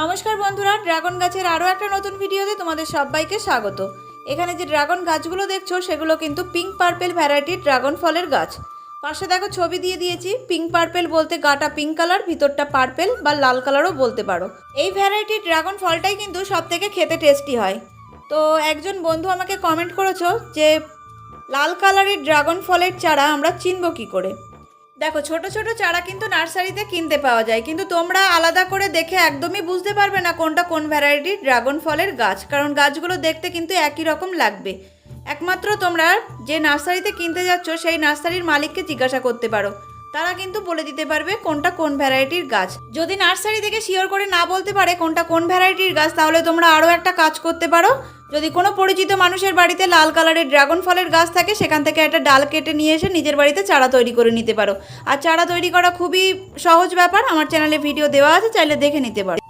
নমস্কার বন্ধুরা, ড্রাগন গাছের আরও একটা নতুন ভিডিওতে তোমাদের সবাইকে স্বাগত। এখানে যে ড্রাগন গাছগুলো দেখছো সেগুলো কিন্তু পিঙ্ক পার্পেল ভ্যারাইটির ড্রাগন ফলের গাছ। পাশে দেখো ছবি দিয়ে দিয়েছি। পিঙ্ক পার্পেল বলতে গাটা পিঙ্ক কালার, ভিতরটা পার্পেল বা লাল কালারও বলতে পারো। এই ভ্যারাইটির ড্রাগন ফলটাই কিন্তু সবথেকে খেতে টেস্টি হয়। তো একজন বন্ধু আমাকে কমেন্ট করেছো যে লাল কালারের ড্রাগন ফলের চারা আমরা চিনব কী করে। দেখো, ছোট ছোট চারা কিন্তু নার্সারিতে কিনতে পাওয়া যায়, কিন্তু তোমরা আলাদা করে দেখে একদমই বুঝতে পারবে না কোনটা কোন ভ্যারাইটির ড্রাগন ফলের গাছ, কারণ গাছগুলো দেখতে কিন্তু একই রকম লাগবে। একমাত্র তোমরা যে নার্সারিতে কিনতে যাচ্ছ সেই নার্সারির মালিককে জিজ্ঞাসা করতে পারো, তারা কিন্তু বলে দিতে পারবে কোনটা কোন ভ্যারাইটির গাছ। যদি নার্সারি থেকে শিওর করে না বলতে পারে কোনটা কোন ভ্যারাইটির গাছ, তাহলে তোমরা আরও একটা কাজ করতে পারো। যদি কোনো পরিচিত মানুষের বাড়িতে লাল কালারের ড্রাগন ফলের গাছ থাকে, সেখান থেকে একটা ডাল কেটে নিয়ে এসে নিজের বাড়িতে চারা তৈরি করে নিতে পারো। আর চারা তৈরি করা খুবই সহজ ব্যাপার, আমার চ্যানেলে ভিডিও দেওয়া আছে, চাইলে দেখে নিতে পারো।